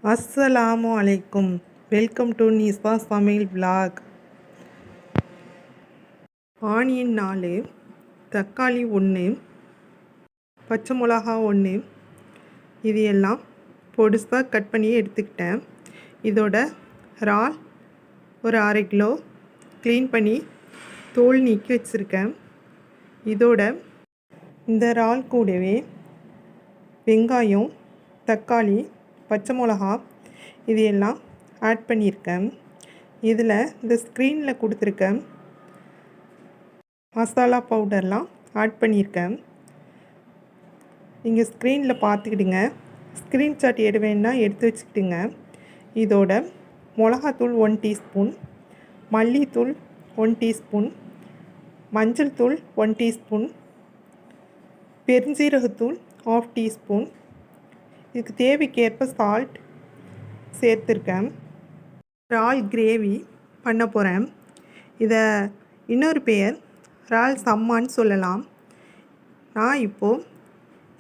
அஸ்ஸலாமு அலைக்கும். Welcome to நிசா சமையல் விலாக். ஆனியன் 4, தக்காளி 1, பச்சை மிளகா 1, இது எல்லாம் பொடிசாக கட் பண்ணி எடுத்துக்கிட்டேன். இதோட இறால் ஒரு 1/2 கிலோ க்ளீன் பண்ணி தோல் நீக்கி வச்சுருக்கேன். இதோட இந்த இறால் கூடவே வெங்காயம், தக்காளி, பச்சை மிளகா இது எல்லாம் ஆட் பண்ணியிருக்கேன். இதில் இந்த ஸ்க்ரீனில் கொடுத்துருக்க மசாலா பவுடர்லாம் ஆட் பண்ணியிருக்கேன். நீங்கள் ஸ்க்ரீனில் பார்த்துக்கிடுங்க. ஸ்க்ரீன்ஷாட் எடு வேணால் எடுத்து வச்சுக்கிடுங்க. இதோட மிளகாத்தூள் 1 டீஸ்பூன், மல்லித்தூள் 1 டீஸ்பூன், மஞ்சள் தூள் 1 டீஸ்பூன், பெருஞ்சீரகத்தூள் 1/2 டீஸ்பூன், இதுக்கு தேவைக்கேற்ப சால்ட் சேர்த்துருக்கேன். இறால் கிரேவி பண்ண போகிறேன். இதை இன்னொரு பேர் இறால் சம்மான்னு சொல்லலாம். நான் இப்போது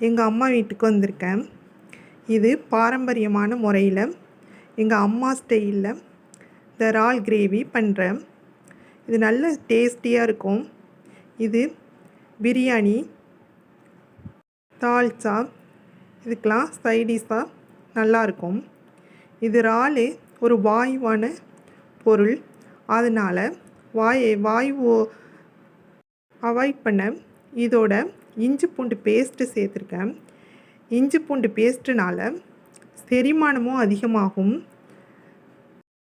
எங்கள் அம்மா வீட்டுக்கு வந்திருக்கேன். இது பாரம்பரியமான முறையில் எங்கள் அம்மா ஸ்டைலில் இந்த இறால் கிரேவி பண்ணுறேன். இது நல்ல டேஸ்டியாக இருக்கும். இது பிரியாணி, தால்ச்சா இதுக்கெலாம் சைடிஷாக நல்லாயிருக்கும். இது இறால் ஒரு வாயுவான பொருள். அதனால் வாயு அவாய்ட் பண்ண இதோட இஞ்சி பூண்டு பேஸ்ட்டு சேர்த்துருக்கேன். இஞ்சி பூண்டு பேஸ்ட்டுனால் செரிமானமும் அதிகமாகும்.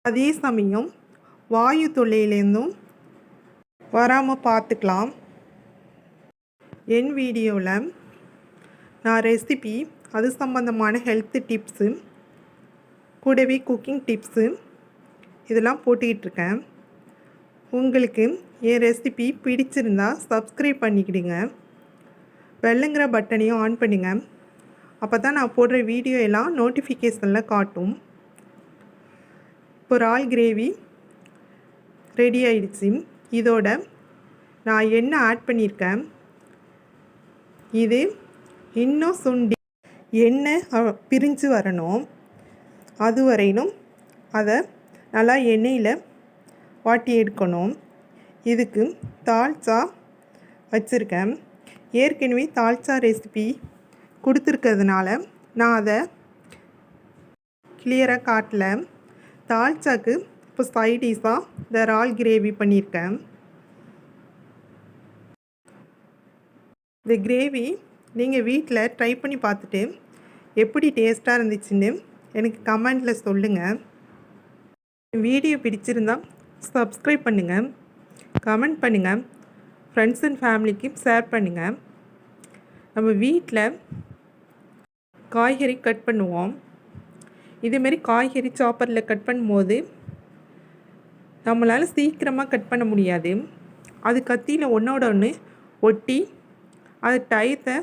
அதே சமயம் வாயு தொல்லையிலேருந்தும் வராமல் பார்த்துக்கலாம். என் வீடியோவில் நான் ரெசிபி, அது சம்பந்தமான ஹெல்த் டிப்ஸு, கூடவே குக்கிங் டிப்ஸு இதெல்லாம் போட்டுக்கிட்டுருக்கேன். உங்களுக்கு என் ரெசிபி பிடிச்சிருந்தா சப்ஸ்கிரைப் பண்ணிக்கிடுங்க. பெல்லுங்கிற பட்டனையும் ஆன் பண்ணுங்க. அப்போ தான் நான் போடுற வீடியோ எல்லாம் நோட்டிஃபிகேஷனில் காட்டும். இப்போ இறால் கிரேவி ரெடி ஆயிடுச்சு. இதோட நான் எண்ணெய் ஆட் பண்ணியிருக்கேன். இது இன்னும் சுண்டி எண்ணெய் பிரிஞ்சு வரணும். அது வரையிலும் அதை நல்லா எண்ணெயில் வாட்டி எடுக்கணும். இதுக்கு தால்ச்சா வச்சுருக்கேன். ஏற்கனவே தால்ச்சா ரெசிபி கொடுத்துருக்கிறதுனால நான் அதை கிளியராக காட்டல. தால்ச்சாக்கு இப்போ சைடிஷாக இந்த இறால் கிரேவி பண்ணியிருக்கேன். இந்த கிரேவி நீங்கள் வீட்டில் ட்ரை பண்ணி பார்த்துட்டு எப்படி டேஸ்ட்டாக இருந்துச்சுன்னு எனக்கு கமெண்டில் சொல்லுங்கள். வீடியோ பிடிச்சிருந்தால் சப்ஸ்கிரைப் பண்ணுங்கள், கமெண்ட் பண்ணுங்கள், ஃப்ரெண்ட்ஸ் அண்ட் ஃபேமிலிக்கு ஷேர் பண்ணுங்கள். நம்ம வீட்டில் காய்கறி கட் பண்ணுவோம். இதேமாரி காய்கறி சாப்பரில் கட் பண்ணும்போது நம்மளால் சீக்கிரமாக கட் பண்ண முடியாது. அது கத்தியில் ஒன்றோட ஒன்று ஒட்டி அது டயத்தை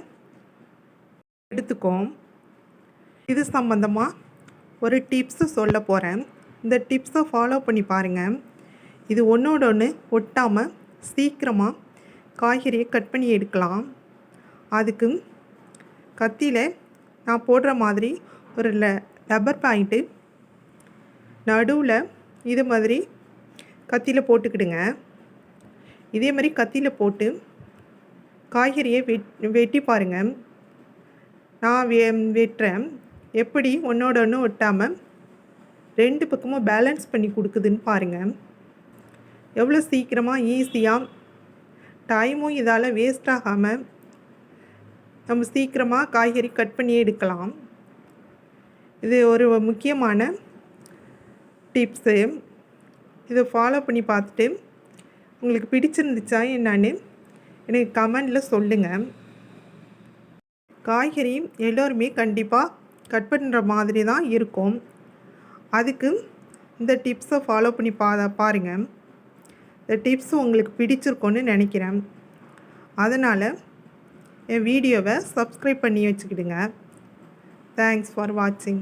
எடுத்துக்கும். இது சம்மந்தமாக ஒரு டிப்ஸு சொல்ல போகிறேன். இந்த டிப்ஸை ஃபாலோ பண்ணி பாருங்கள். இது ஒன்றோட ஒன்று ஒட்டாமல் சீக்கிரமாக காய்கறியை கட் பண்ணி எடுக்கலாம். அதுக்கு கத்தியில் நான் போடுற மாதிரி ஒரு ரப்பர் பாயிண்ட்டு நடுவில் இது மாதிரி கத்தியில் போட்டுக்கிடுங்க. இதே மாதிரி கத்தியில் போட்டு காய்கறியை வெட்டி பாருங்கள். நான் வெட்டுறேன். எப்படி ஒன்றோட ஒன்று ஒட்டாமல் 2 பக்கமும் பேலன்ஸ் பண்ணி கொடுக்குதுன்னு பாருங்கள். எவ்வளோ சீக்கிரமாக ஈஸியாக டைமும் இதால் வேஸ்ட் ஆகாமல் நம்ம சீக்கிரமாக காய்கறி கட் பண்ணி எடுக்கலாம். இது ஒரு முக்கியமான டிப்ஸு. இதை ஃபாலோ பண்ணி பார்த்துட்டு உங்களுக்கு பிடிச்சிருந்துச்சா என்னன்னு எனக்கு கமெண்டில் சொல்லுங்கள். காய்கறி எல்லோருமே கண்டிப்பாக கட் பண்ணுற மாதிரி தான் இருக்கும். அதுக்கு இந்த டிப்ஸை ஃபாலோ பண்ணி பாருங்கள். இந்த டிப்ஸ் உங்களுக்கு பிடிச்சிருக்கோன்னு நினைக்கிறேன். அதனால் என் வீடியோவை சப்ஸ்கிரைப் பண்ணி வச்சுக்கிடுங்க. தேங்க்ஸ் ஃபார் வாட்சிங்.